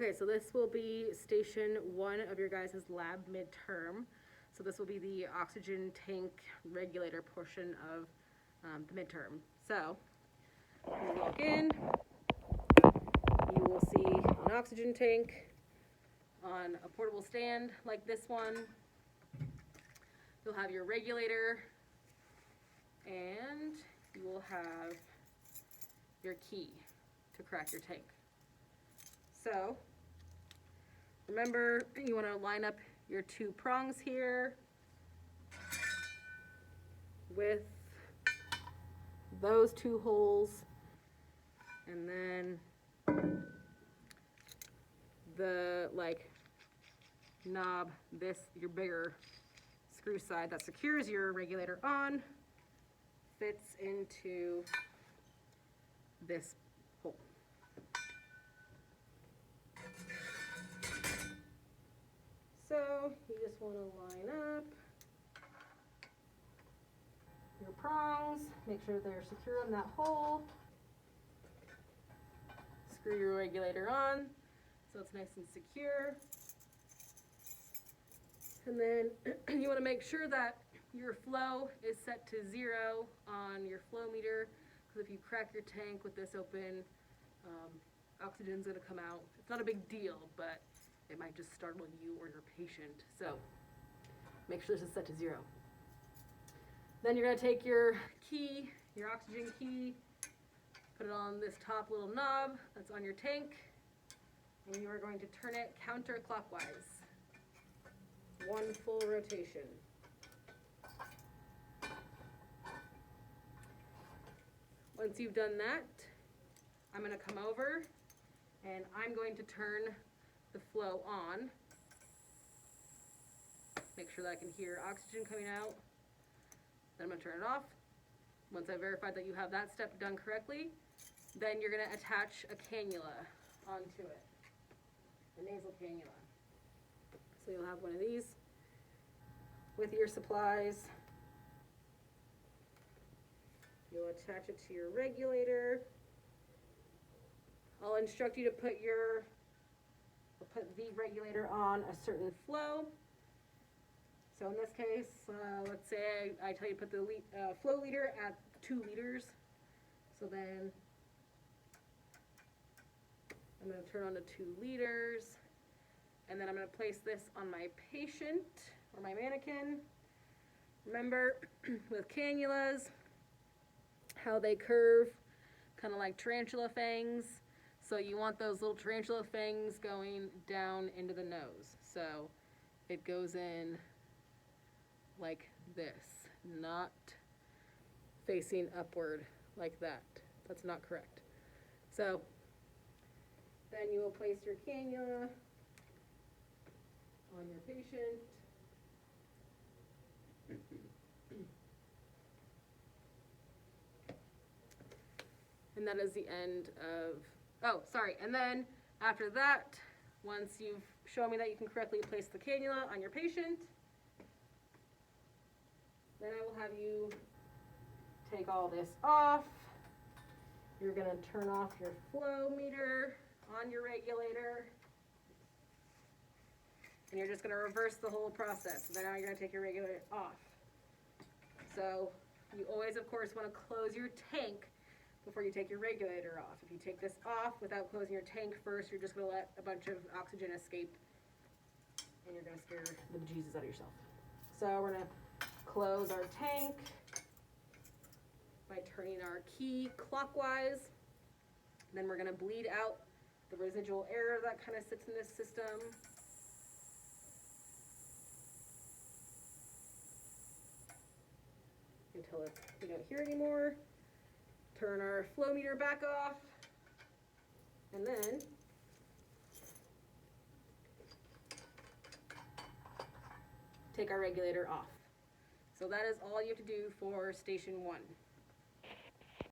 Okay, so this will be station 1 of your guys' lab midterm. So this will be the oxygen tank regulator portion of the midterm. So when you walk in, you will see an oxygen tank on a portable stand like this one. You'll have your regulator, and you will have your key to crack your tank. So remember, you want to line up your 2 prongs here with those 2 holes, and then the knob, your bigger screw side that secures your regulator on, fits into this hole. So you just want to line up your prongs, make sure they're secure in that hole, screw your regulator on so it's nice and secure, and then you want to make sure that your flow is set to 0 on your flow meter, because if you crack your tank with this open, oxygen's going to come out. It's not a big deal, but it might just startle you or your patient. So make sure this is set to 0. Then you're going to take your key, your oxygen key, put it on this top little knob that's on your tank, and you are going to turn it counterclockwise. 1 full rotation. Once you've done that, I'm going to come over and I'm going to turn the flow on. Make sure that I can hear oxygen coming out. Then I'm going to turn it off. Once I've verified that you have that step done correctly, then you're going to attach a cannula onto it, a nasal cannula. So you'll have one of these with your supplies. You'll attach it to your regulator. I'll instruct you to put the regulator on a certain flow. So in this case, let's say I tell you to put the flow leader at 2 liters. So then I'm going to turn on to 2 liters, and then I'm going to place this on my patient or my mannequin. Remember, with cannulas, how they curve, kind of like tarantula fangs. So you want those little tarantula fangs going down into the nose. So it goes in like this, not facing upward like that. That's not correct. So then you will place your cannula on your patient. And that is the end of, and then after that, once you've shown me that you can correctly place the cannula on your patient, then I will have you take all this off. You're going to turn off your flow meter on your regulator, and you're just going to reverse the whole process. So then now you're going to take your regulator off. So you always, of course, want to close your tank before you take your regulator off. If you take this off without closing your tank first, you're just going to let a bunch of oxygen escape, and you're going to scare the bejesus out of yourself. So we're going to close our tank by turning our key clockwise. Then we're going to bleed out the residual air that kind of sits in this system. Until we don't hear anymore. Turn our flow meter back off, and then take our regulator off. So that is all you have to do for station 1.